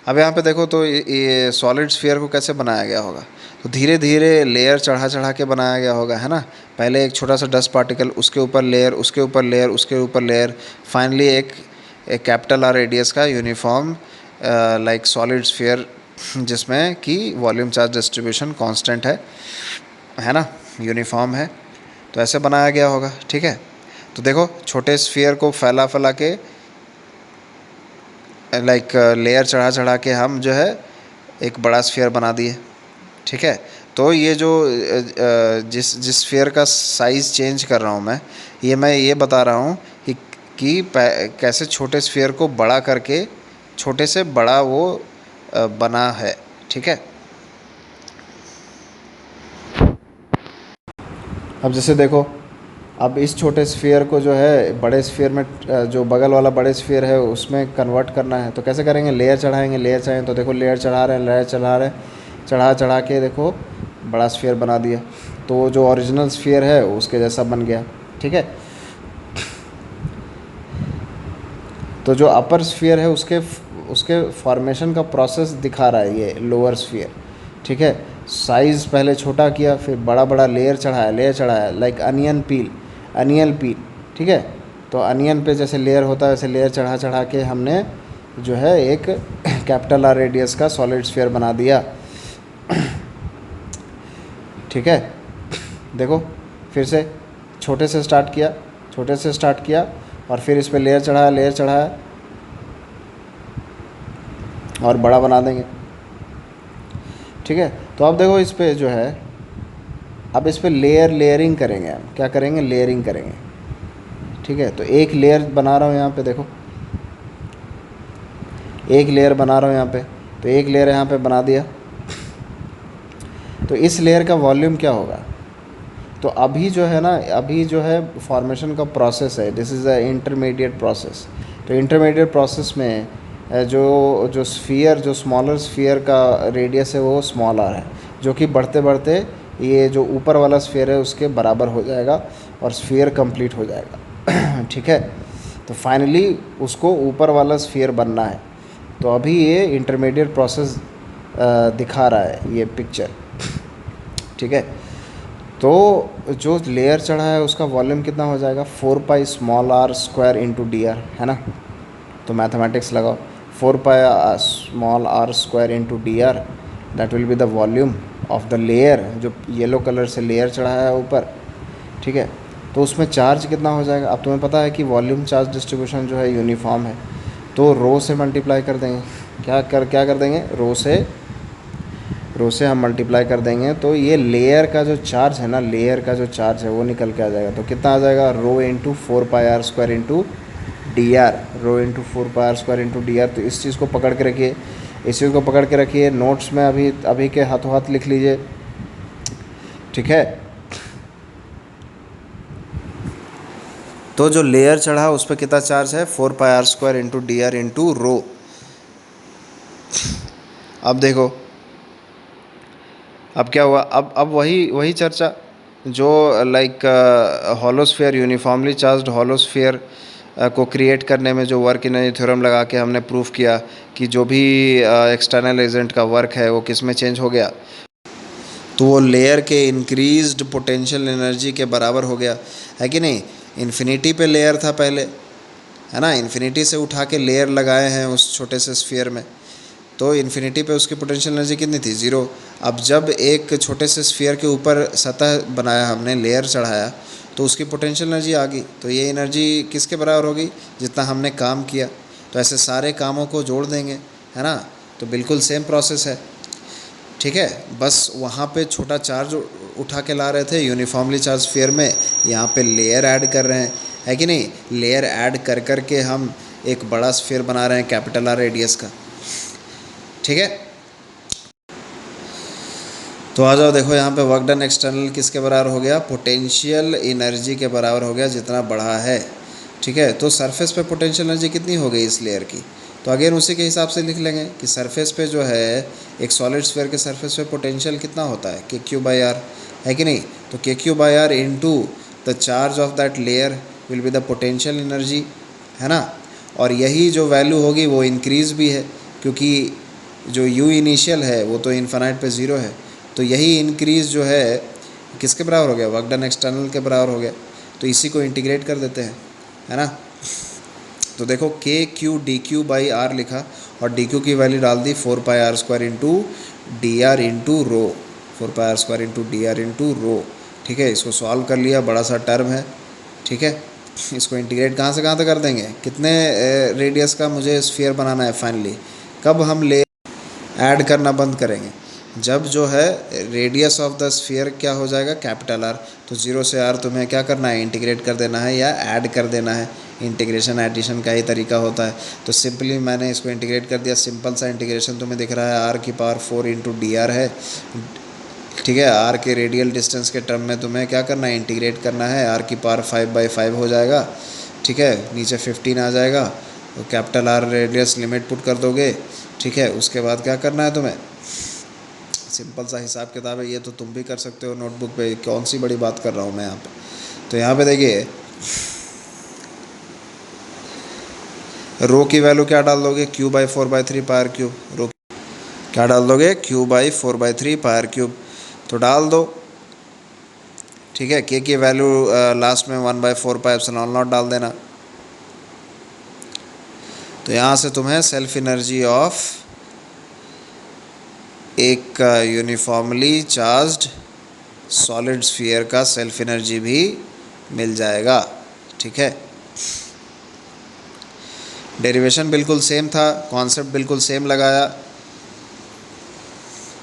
A: अब यहाँ पे देखो तो ये सॉलिड स्फीयर को कैसे बनाया गया होगा, तो धीरे धीरे लेयर चढ़ा चढ़ा के बनाया गया होगा, है ना। पहले एक छोटा सा डस्ट पार्टिकल, उसके ऊपर लेयर, उसके ऊपर लेयर, उसके ऊपर लेयर, फाइनली एक कैपिटल आर रेडियस का यूनिफॉर्म सॉलिड स्फीयर जिसमें कि वॉल्यूम चार्ज डिस्ट्रीब्यूशन कांस्टेंट है ना, यूनिफॉर्म है। तो ऐसे बनाया गया होगा। ठीक है, तो देखो छोटे स्फीयर को फैला फैला के लेयर चढ़ा चढ़ा के हम जो है एक बड़ा स्फीयर बना दिए। ठीक है, तो ये जो जिस स्फीयर का साइज़ चेंज कर रहा हूँ मैं ये बता रहा हूँ कि कैसे छोटे स्फीयर को बड़ा करके छोटे से बड़ा वो बना है। ठीक है, अब जैसे देखो, अब इस छोटे स्फीयर को जो है बड़े स्फीयर में, जो बगल वाला बड़े स्फीयर है उसमें कन्वर्ट करना है। तो कैसे करेंगे, लेयर चढ़ाएंगे, लेयर चढ़ाएंगे। तो देखो लेयर चढ़ा रहे हैं, लेयर चढ़ा रहे हैं, चढ़ा चढ़ा के देखो बड़ा स्फीयर बना दिया। तो जो ओरिजिनल स्फीयर है उसके जैसा बन गया। ठीक है, तो जो अपर स्फीयर है उसके फॉर्मेशन का प्रोसेस दिखा रहा है ये लोअर स्फीयर। ठीक है, साइज़ पहले छोटा किया, फिर बड़ा बड़ा लेयर चढ़ाया लाइक अनियन पील। ठीक है, तो अनियन पे जैसे लेयर होता है वैसे लेयर चढ़ा चढ़ा के हमने जो है एक कैपिटल आर रेडियस का सॉलिड स्फीयर बना दिया। ठीक है, देखो फिर से छोटे से स्टार्ट किया, छोटे से स्टार्ट किया और फिर इस पे लेयर चढ़ाया, लेयर चढ़ाया और बड़ा बना देंगे। ठीक है, तो अब देखो इस पे जो है, अब इस पे लेयरिंग करेंगे हम। क्या करेंगे? लेयरिंग करेंगे। ठीक है, तो एक लेयर बना रहा हूँ यहाँ पे, देखो एक लेयर बना रहा हूँ यहाँ पे, तो एक लेयर यहाँ पे बना दिया। तो इस लेयर का वॉल्यूम क्या होगा? तो अभी जो है ना, अभी जो है फॉर्मेशन का प्रोसेस है, this is a intermediate process. तो इंटरमीडिएट प्रोसेस में जो जो स्फीयर, जो स्मॉलर स्फीयर का रेडियस है वो स्मॉल आर है, जो कि बढ़ते बढ़ते ये जो ऊपर वाला स्फीयर है उसके बराबर हो जाएगा और स्फीयर कंप्लीट हो जाएगा। ठीक है, तो फाइनली उसको ऊपर वाला स्फीयर बनना है। तो अभी ये इंटरमीडिएट प्रोसेस दिखा रहा है ये पिक्चर। ठीक है, तो जो लेयर चढ़ा है उसका वॉल्यूम कितना हो जाएगा? 4 pi small R square into D R, है ना। तो मैथमेटिक्स लगाओ, 4 pi small R square into D R, that will be the volume of the layer, जो येलो कलर से लेयर चढ़ाया है ऊपर। ठीक है, तो उसमें चार्ज कितना हो जाएगा? अब तुम्हें पता है कि वॉल्यूम चार्ज डिस्ट्रीब्यूशन जो है यूनिफॉर्म है, तो रो से मल्टीप्लाई कर देंगे। क्या कर देंगे? रो से हम मल्टीप्लाई कर देंगे, तो ये लेयर का जो चार्ज है ना, लेयर का जो चार्ज है वो निकल के आ जाएगा। तो कितना आ जाएगा? Rho into 4 pi are square into D R, rho into 4 pi are square into D R. तो इस चीज़ को पकड़ के रखिए, इस चीज़ को पकड़ के रखिए, नोट्स में अभी अभी के हाथों हाथ लिख लीजिए। ठीक है, तो जो लेयर चढ़ा उस पर कितना चार्ज है? 4 pi are square into D R into rho. अब देखो अब क्या हुआ, अब वही वही चर्चा जो लाइक हॉलोस्फीयर, यूनिफॉर्मली चार्ज्ड हॉलोस्फीयर को क्रिएट करने में जो वर्क एनर्जी थ्योरम लगा के हमने प्रूफ किया कि जो भी एक्सटर्नल एजेंट का वर्क है वो किस में चेंज हो गया, तो वो लेयर के इंक्रीज्ड पोटेंशियल एनर्जी के बराबर हो गया, है कि नहीं। इन्फिनिटी पे लेयर था पहले, है ना, इन्फिनिटी से उठा के लेयर लगाए हैं उस छोटे से स्फीयर में, तो इन्फिनिटी पे उसकी पोटेंशियल एनर्जी कितनी थी? 0। अब जब एक छोटे से स्फीयर के ऊपर सतह बनाया हमने, लेयर चढ़ाया, तो उसकी पोटेंशियल एनर्जी आ गई। तो ये एनर्जी किसके बराबर होगी? जितना हमने काम किया। तो ऐसे सारे कामों को जोड़ देंगे, है ना, तो बिल्कुल सेम प्रोसेस है। ठीक है, बस वहाँ पे छोटा चार्ज उठा के ला रहे थे यूनिफॉर्मली चार्ज स्फीयर में, यहाँ पे लेयर ऐड कर रहे हैं, है कि नहीं। लेयर ऐड कर कर के हम एक बड़ा स्फीयर बना रहे हैं कैपिटल आर रेडियस का। ठीक है, तो आ जाओ, देखो यहाँ पे वर्क डन एक्सटर्नल किसके बराबर हो गया? पोटेंशियल एनर्जी के बराबर हो गया, जितना बढ़ा है। ठीक है, तो सरफेस पे पोटेंशियल एनर्जी कितनी हो गई इस लेयर की? तो अगेन उसी के हिसाब से लिख लेंगे कि सरफेस पे जो है, एक सॉलिड स्फीयर के सरफेस पे पोटेंशियल कितना होता है? KQ/R, है कि नहीं। तो KQ/R into the charge of that layer will be the potential energy, है ना। और यही जो वैल्यू होगी वो इंक्रीज़ भी है, क्योंकि जो U इनिशियल है वो तो इन्फिनाइट पे 0 है। तो यही इंक्रीज़ जो है किसके बराबर हो गया? वर्क डन एक्सटर्नल के बराबर हो गया। तो इसी को इंटीग्रेट कर देते हैं, है ना। तो देखो KQ/dQ/R लिखा और DQ की वैल्यू डाल दी 4 pi are square into D R into rho, 4 pi are square into D R into rho. ठीक है, इसको सॉल्व कर लिया, बड़ा सा टर्म है। ठीक है, इसको इंटीग्रेट कहाँ से कहाँ तक कर देंगे? कितने रेडियस का मुझे स्फीयर बनाना है फाइनली? कब हम ले ऐड करना बंद करेंगे? जब जो है रेडियस ऑफ द स्फीयर क्या हो जाएगा? Capital R. तो 0 से R तुम्हें क्या करना है? इंटीग्रेट कर देना है या ऐड कर देना है। इंटीग्रेशन एडिशन का ही तरीका होता है। तो सिंपली मैंने इसको इंटीग्रेट कर दिया, सिंपल सा इंटीग्रेशन तुम्हें दिख रहा है, R⁴ इंटू डी आर है। ठीक है, R के रेडियल डिस्टेंस के टर्म में तुम्हें क्या करना है? इंटीग्रेट करना है, R⁵5/5 हो जाएगा। ठीक है, नीचे 15 आ जाएगा, तो capital R radius limit put कर दोगे। ठीक है, उसके बाद क्या करना है तुम्हें? सिंपल सा हिसाब किताब है, ये तो तुम भी कर सकते हो नोटबुक पे, कौन सी बड़ी बात कर रहा हूँ मैं यहाँ पे। तो यहाँ पे देखिए, रो की वैल्यू क्या डाल दोगे? Q/4/3 रो क्या डाल दोगे? Q/4/3 तो डाल दो। ठीक है, K की वैल्यू लास्ट में 1/4πε0 डाल देना। तो यहाँ से तुम्हें सेल्फ एनर्जी ऑफ एक यूनिफॉर्मली चार्ज्ड सॉलिड स्फीयर का सेल्फ एनर्जी भी मिल जाएगा। ठीक है, डेरिवेशन बिल्कुल सेम था, कॉन्सेप्ट बिल्कुल सेम लगाया।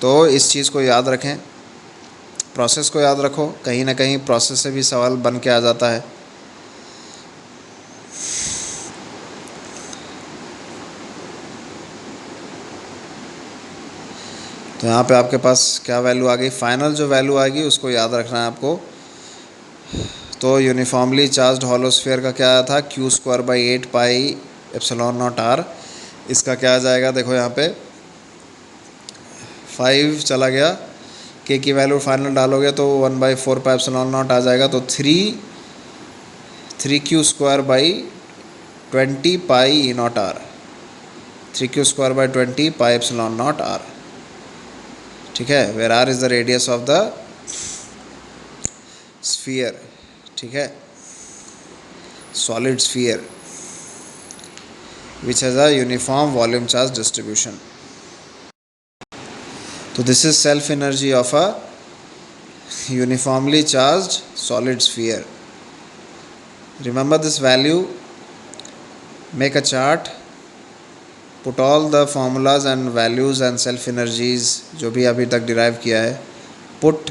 A: तो इस चीज़ को याद रखें, प्रोसेस को याद रखो, कहीं ना कहीं प्रोसेस से भी सवाल बन के आ जाता है। तो यहाँ पे आपके पास क्या वैल्यू आ गई, फाइनल जो वैल्यू आएगी उसको याद रखना है आपको। तो यूनिफॉर्मली चार्ज्ड हॉलो स्फीयर का क्या आया था, Q square by 8 pi epsilon not R. इसका क्या आ जाएगा, देखो यहाँ पे 5 चला गया, के की वैल्यू फाइनल डालोगे तो 1/4 पाई एप्सिलॉन नॉट आ जाएगा। तो 3 q square by 20 pi e naught r, 3 q square by 20 pi epsilon not r. ठीक है, where are is the radius of the sphere. ठीक है, solid sphere which has a uniform volume charge distribution. तो this is self energy of a uniformly charged solid sphere. Remember this value, make a chart, put all the formulas and values and self energies जो भी अभी तक derive किया है, put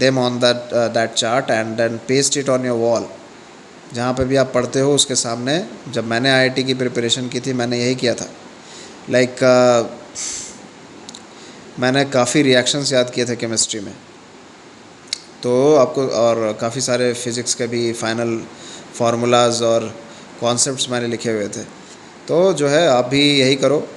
A: them on that chart and then paste it on your wall. जहाँ पे भी आप पढ़ते हो उसके सामने। जब मैंने IIT की प्रिपरेशन की थी मैंने यही किया था। मैंने काफ़ी रिएक्शंस याद किए थे केमिस्ट्री में, तो आपको, और काफ़ी सारे फिज़िक्स के भी फाइनल फार्मूलाज और कॉन्सेप्ट्स मैंने लिखे हुए थे। तो जो है आप भी यही करो।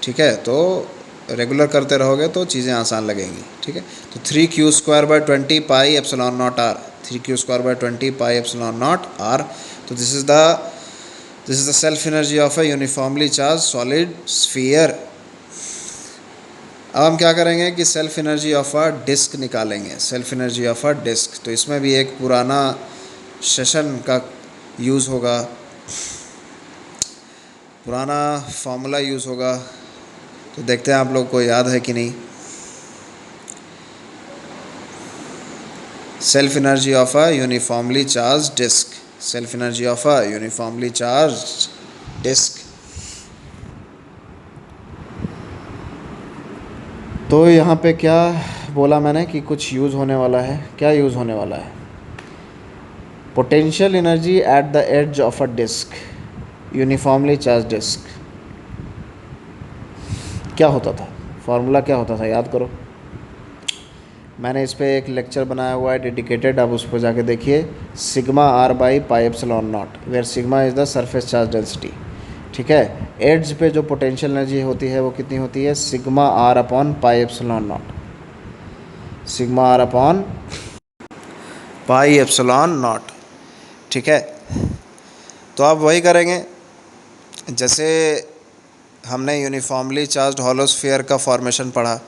A: ठीक है, तो रेगुलर करते रहोगे तो चीज़ें आसान लगेंगी। ठीक है, तो 3 q square by 20 pi epsilon not r, 3 q square by 20 pi epsilon not are. तो this is the self energy of a uniformly charge solid sphere. अब हम क्या करेंगे कि self energy of a disk निकालेंगे, self energy of a disc. तो इसमें भी एक पुराना सेशन का यूज़ होगा, पुराना फार्मूला यूज़ होगा। तो देखते हैं आप लोग को याद है कि नहीं। Self energy of a uniformly charge disc, self energy of a uniformly charge disc. तो यहाँ पे क्या बोला मैंने कि कुछ यूज़ होने वाला है, क्या यूज़ होने वाला है, potential energy at the edge of a disc, uniformly charge disc. क्या होता था, फार्मूला क्या होता था, याद करो। मैंने इस पर एक लेक्चर बनाया हुआ है डेडिकेटेड, आप उस पर जाके देखिए। Sigma R by pi epsilon naught, where sigma is the surface charge density. ठीक है, एड्ज पे जो पोटेंशियल एनर्जी होती है वो कितनी होती है, sigma R upon pi epsilon naught, sigma R upon pi epsilon naught. ठीक है, तो आप वही करेंगे जैसे हमने यूनिफॉर्मली चार्ज्ड हॉलो स्फीयर का फॉर्मेशन पढ़ा,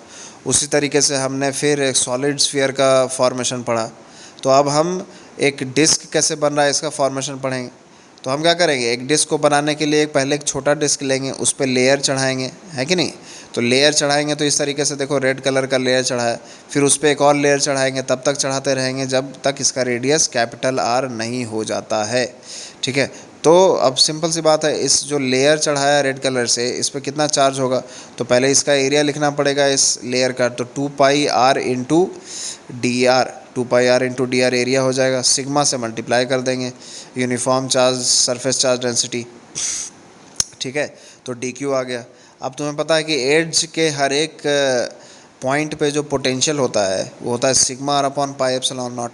A: उसी तरीके से हमने फिर एक सॉलिड स्फीयर का फॉर्मेशन पढ़ा। तो अब हम एक डिस्क कैसे बन रहा है इसका फॉर्मेशन पढ़ेंगे। तो हम क्या करेंगे, एक डिस्क को बनाने के लिए पहले एक छोटा डिस्क लेंगे, उस पर लेयर चढ़ाएंगे, है कि नहीं। तो लेयर चढ़ाएंगे तो इस तरीके से देखो, रेड कलर का लेयर चढ़ा है, फिर उस पर एक और लेयर चढ़ाएंगे, तब तक चढ़ाते रहेंगे जब तक इसका रेडियस कैपिटल आर नहीं हो जाता है। ठीक है, तो अब सिंपल सी बात है, इस जो लेयर चढ़ाया रेड कलर से, इस पर कितना चार्ज होगा, तो पहले इसका एरिया लिखना पड़ेगा इस लेयर का। तो 2 pi are into D r, 2 pi are into D r area हो जाएगा, सिग्मा से मल्टीप्लाई कर देंगे, uniform charge surface charge density. ठीक है, तो डी क्यू आ गया। अब तुम्हें पता है कि एड्ज के हर एक पॉइंट पे जो पोटेंशियल होता है वो होता है sigma R upon pi epsilon naught.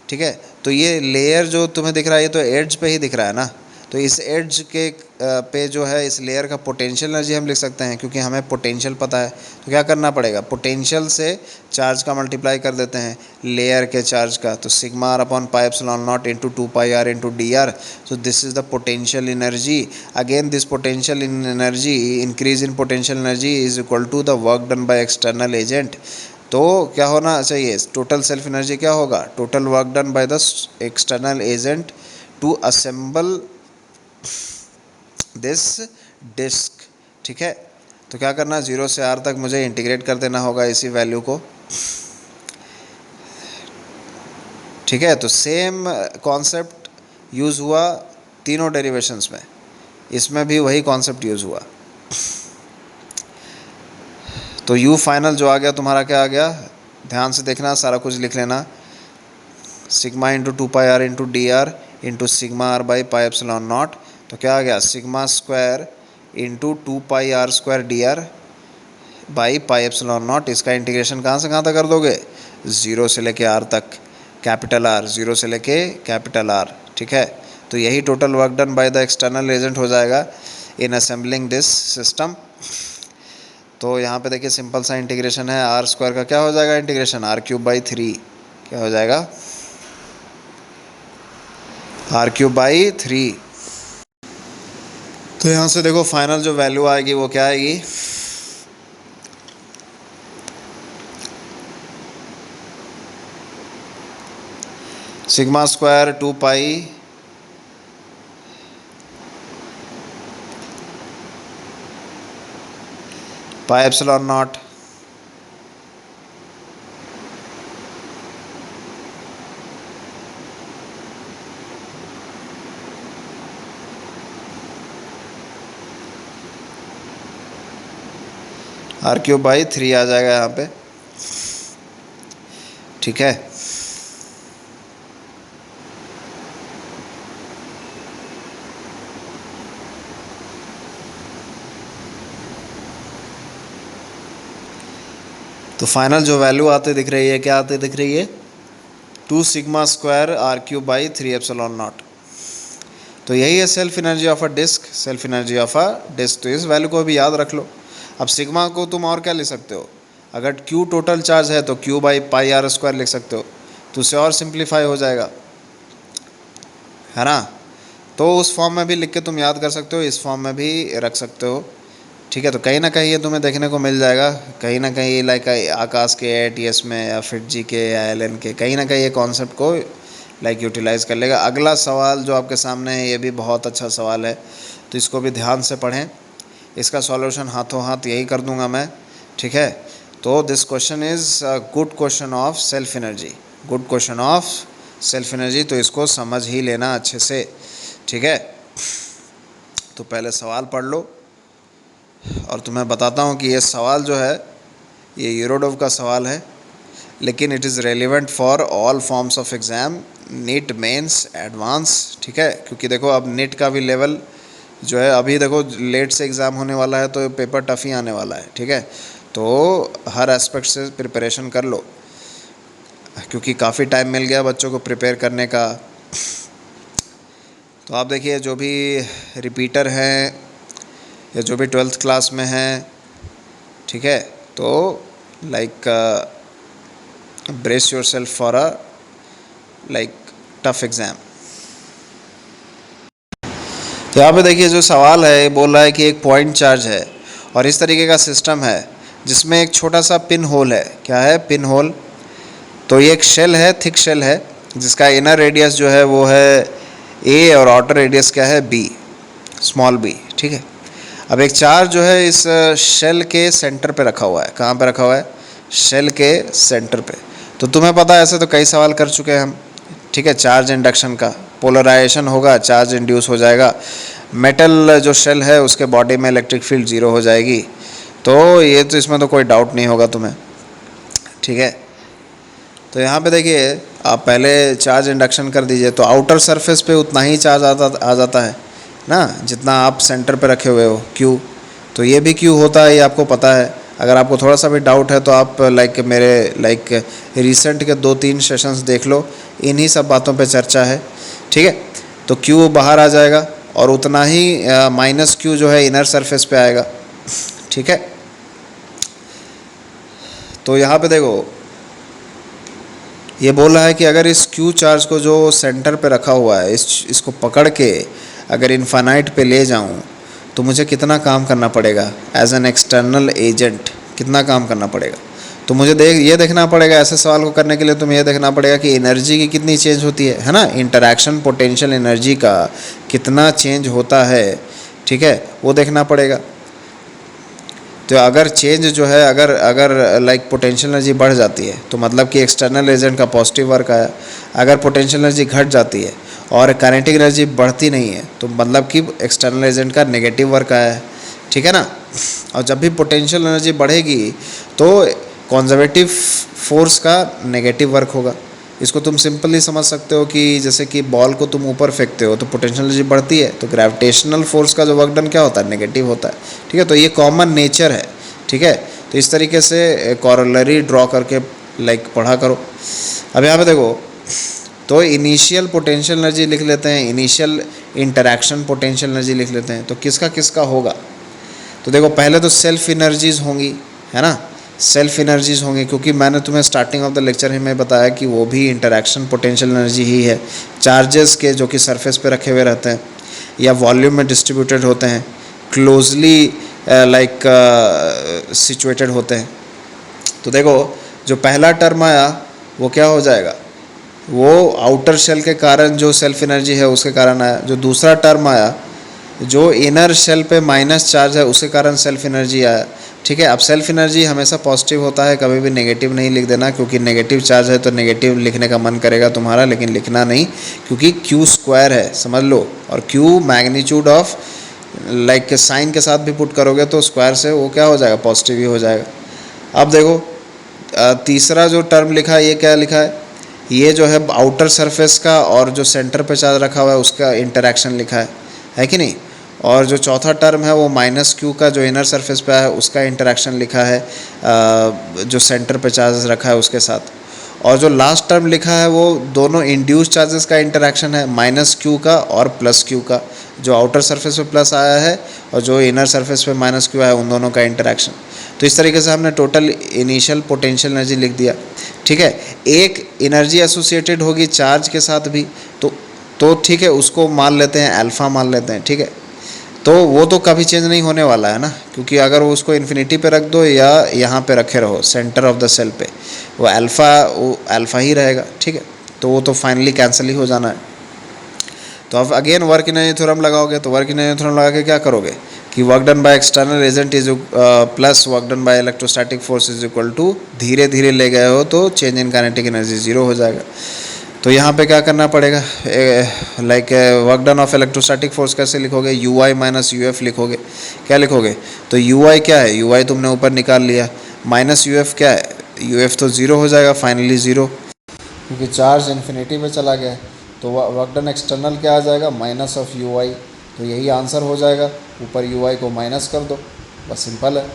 A: ठीक है, तो ये लेयर जो तुम्हें दिख रहा है ये तो एड्ज पे ही दिख रहा है ना। तो इस एड्ज के पे जो है इस लेयर का पोटेंशियल एनर्जी हम लिख सकते हैं, क्योंकि हमें पोटेंशियल पता है। तो क्या करना पड़ेगा, पोटेंशियल से चार्ज का मल्टीप्लाई कर देते हैं लेयर के चार्ज का। तो sigma R upon pi epsilon naught into 2 pi are into D R. So this is the potential energy. Again this potential energy, increase in potential energy is equal to the work done by external agent. तो क्या होना चाहिए, total self energy क्या होगा, total work done by the external agent to assemble this disc. ठीक है, तो क्या करना, 0 से r तक मुझे इंटीग्रेट कर देना होगा इसी वैल्यू को। ठीक है, तो सेम कॉन्सेप्ट यूज़ हुआ तीनों डेरिवेशंस में, इसमें भी वही कॉन्सेप्ट यूज़ हुआ। तो यू फाइनल जो आ गया तुम्हारा क्या आ गया, ध्यान से देखना, सारा कुछ लिख लेना, sigma into 2πr into D R into sigma R by pi epsilon naught. तो क्या आ गया, sigma square into 2πr² D R by pi epsilon naught. इसका इंटीग्रेशन कहाँ से कहाँ तक कर दोगे, 0 से लेके r तक, कैपिटल R, 0 से लेके कैपिटल R, ठीक है। तो यही total work done by the external agent हो जाएगा इन असेंबलिंग दिस सिस्टम। तो यहाँ पे देखिए सिंपल सा इंटीग्रेशन है, r² का क्या हो जाएगा इंटीग्रेशन, r³/3 क्या हो जाएगा, r³/3। तो यहाँ से देखो फाइनल जो वैल्यू आएगी वो क्या आएगी, sigma square 2π pi epsilon naught r³/3 आ जाएगा यहाँ पे, ठीक है। तो फाइनल जो वैल्यू आते दिख रही है, क्या आते दिख रही है, 2 sigma square r³/3 epsilon naught. तो यही है self energy of a disc, self energy of a disc. तो इस वैल्यू को भी याद रख लो। अब सिग्मा को तुम और क्या लिख सकते हो, अगर q टोटल चार्ज है तो q/πr² लिख सकते हो, तो उससे और सिंप्लीफाई हो जाएगा, है ना। तो उस फॉर्म में भी लिख के तुम याद कर सकते हो, इस फॉर्म में भी रख सकते हो, ठीक है। तो कहीं ना कहीं ये तुम्हें देखने को मिल जाएगा, कहीं ना कहीं लाइक आकाश के AITS में या फिर जी के या LN के, कहीं ना कहीं ये कॉन्सेप्ट को लाइक यूटिलाइज़ कर लेगा। अगला सवाल जो आपके सामने है ये भी बहुत अच्छा सवाल है, तो इसको भी ध्यान से पढ़ें, इसका सॉल्यूशन हाथों हाथ यही कर दूंगा मैं, ठीक है। तो this question is good question of self energy, good question of self energy, तो इसको समझ ही लेना अच्छे से, ठीक है। तो पहले सवाल पढ़ लो और तुम्हें बताता हूँ कि ये सवाल जो है ये यूरोडोव का सवाल है, लेकिन it is relevant for all forms of exam, NEET, mains, advance, ठीक है। क्योंकि देखो अब नीट का भी लेवल जो है, अभी देखो लेट से एग्ज़ाम होने वाला है तो पेपर टफ ही आने वाला है, ठीक है। तो हर एस्पेक्ट से प्रिपरेशन कर लो, क्योंकि काफ़ी टाइम मिल गया बच्चों को प्रिपेयर करने का। तो आप देखिए जो भी रिपीटर हैं या जो भी 12th क्लास में हैं, ठीक है, तो like brace your self for a like tough exam. तो यहाँ पे देखिए जो सवाल है ये बोल रहा है कि एक पॉइंट चार्ज है और इस तरीके का सिस्टम है जिसमें एक छोटा सा पिन होल है, क्या है, पिन होल। तो ये एक शेल है, थिक शेल है, जिसका इनर रेडियस जो है वो है A और आउटर रेडियस क्या है, B, स्मॉल b, ठीक है। अब एक चार्ज जो है इस शेल के सेंटर पे रखा हुआ है, कहाँ पे रखा हुआ है, शेल के सेंटर पे। तो तुम्हें पता है ऐसे तो कई सवाल कर चुके हैं हम, ठीक है। चार्ज इंडक्शन का पोलराइजेशन होगा, चार्ज इंड्यूस हो जाएगा, मेटल जो शेल है उसके बॉडी में इलेक्ट्रिक फील्ड 0 हो जाएगी। तो ये तो इसमें तो कोई डाउट नहीं होगा तुम्हें, ठीक है। तो यहाँ पे देखिए आप पहले चार्ज इंडक्शन कर दीजिए, तो आउटर सरफेस पे उतना ही चार्ज आ जाता है ना जितना आप सेंटर पे रखे हुए हो, Q। तो ये भी Q होता है, ये आपको पता है। अगर आपको थोड़ा सा भी डाउट है तो आप मेरे रिसेंट के 2-3 सेशंस देख लो, इन्हीं सब बातों पे चर्चा है, ठीक है। तो Q बाहर आ जाएगा और उतना ही -Q जो है इनर सरफेस पे आएगा, ठीक है। तो यहाँ पे देखो ये बोल रहा है कि अगर इस Q चार्ज को जो सेंटर पे रखा हुआ है इसको पकड़ के अगर इनफाइनाइट पे ले जाऊं तो मुझे कितना काम करना पड़ेगा एज एन एक्सटर्नल एजेंट, कितना काम करना पड़ेगा। तो मुझे ये देखना पड़ेगा, ऐसे सवाल को करने के लिए तुम्हें ये देखना पड़ेगा कि एनर्जी की कितनी चेंज होती है ना, इंटरैक्शन पोटेंशियल एनर्जी का कितना चेंज होता है, ठीक है, वो देखना पड़ेगा। तो अगर चेंज जो है, अगर अगर लाइक पोटेंशियल एनर्जी बढ़ जाती है तो मतलब कि एक्सटर्नल एजेंट का पॉजिटिव वर्क आया। अगर पोटेंशियल एनर्जी घट जाती है और काइनेटिक एनर्जी बढ़ती नहीं है तो मतलब कि एक्सटर्नल एजेंट का नेगेटिव वर्क आया है, ठीक है ना। और जब भी पोटेंशियल एनर्जी बढ़ेगी तो कॉन्जर्वेटिव फोर्स का नेगेटिव वर्क होगा। इसको तुम सिंपली समझ सकते हो कि जैसे कि बॉल को तुम ऊपर फेंकते हो तो पोटेंशियल एनर्जी बढ़ती है, तो ग्रेविटेशनल फोर्स का जो वर्क डन क्या होता है, नेगेटिव होता है, ठीक है। तो ये कॉमन नेचर है, ठीक है। तो इस तरीके से कॉरोलरी ड्रॉ करके लाइक पढ़ा करो। अब यहाँ पे देखो, तो इनिशियल पोटेंशियल एनर्जी लिख लेते हैं, इनिशियल इंटरैक्शन पोटेंशियल एनर्जी लिख लेते हैं। तो किसका किसका होगा, तो देखो पहले तो सेल्फ एनर्जीज होंगी, है ना, सेल्फ एनर्जीज होंगी, क्योंकि मैंने तुम्हें स्टार्टिंग ऑफ द लेक्चर में बताया कि वो भी इंटरैक्शन पोटेंशियल एनर्जी ही है। चार्जेस के जो कि सरफेस पे रखे हुए रहते हैं या वॉल्यूम में डिस्ट्रीब्यूटेड होते हैं, क्लोजली लाइक सिचुएटेड होते हैं। तो देखो जो पहला टर्म आया वो क्या हो जाएगा, वो आउटर शेल के कारण जो सेल्फ एनर्जी है उसके कारण आया। जो दूसरा टर्म आया जो इनर शेल पे माइनस चार्ज है उसके कारण सेल्फ एनर्जी आया, ठीक है। अब सेल्फ एनर्जी हमेशा पॉजिटिव होता है, कभी भी नेगेटिव नहीं लिख देना, क्योंकि नेगेटिव चार्ज है तो नेगेटिव लिखने का मन करेगा तुम्हारा, लेकिन लिखना नहीं, क्योंकि क्यू स्क्वायर है, समझ लो। और Q magnitude of like sign के साथ भी पुट करोगे तो स्क्वायर से वो क्या हो जाएगा, पॉजिटिव ही हो जाएगा। अब देखो तीसरा जो टर्म लिखा है ये क्या लिखा है, ये जो है आउटर सरफेस का और जो सेंटर पे चार्ज रखा हुआ है उसका इंटरैक्शन लिखा है कि नहीं। और जो चौथा टर्म है वो माइनस क्यू का जो इनर सरफेस पे है उसका इंटरैक्शन लिखा है जो सेंटर पे चार्जेस रखा है उसके साथ। और जो लास्ट टर्म लिखा है वो दोनों इंड्यूस चार्जेस का इंटरैक्शन है, माइनस क्यू का और प्लस क्यू का, जो आउटर सरफेस पे प्लस आया है और जो इनर सरफेस पे माइनस क्यू है, उन दोनों का इंटरैक्शन। तो इस तरीके से हमने टोटल इनिशियल पोटेंशियल एनर्जी लिख दिया, ठीक है। एक एनर्जी एसोसिएटेड होगी चार्ज के साथ भी, तो ठीक है, उसको मान लेते हैं अल्फ़ा मान लेते हैं, ठीक है। तो वो तो कभी चेंज नहीं होने वाला है ना, क्योंकि अगर वो उसको इन्फिनिटी पे रख दो या यहाँ पे रखे रहो सेंटर ऑफ द सेल पे, वो अल्फ़ा ही रहेगा, ठीक है। तो वो तो फाइनली कैंसिल ही हो जाना है। तो अब again work in energy theorem लगाओगे, तो वर्क इन एनर्जी थ्योरम लगा के क्या करोगे कि work done by external agent is plus work done by electrostatic force is equal to, धीरे धीरे ले गए हो तो चेंज इन काइनेटिक एनर्जी 0 हो जाएगा। तो यहाँ पे क्या करना पड़ेगा, like work done of electrostatic force कैसे लिखोगे, you I minus U F लिखोगे। क्या लिखोगे, तो यू आई क्या है, यू आई तुमने ऊपर निकाल लिया, माइनस यू एफ क्या है, यू एफ तो 0 हो जाएगा फाइनली 0, क्योंकि चार्ज इन्फिनिटी पे चला गया। तो वर्क डन एक्सटर्नल क्या आ जाएगा, माइनस ऑफ यू आई। तो यही आंसर हो जाएगा, ऊपर यू आई को माइनस कर दो, बस सिंपल है।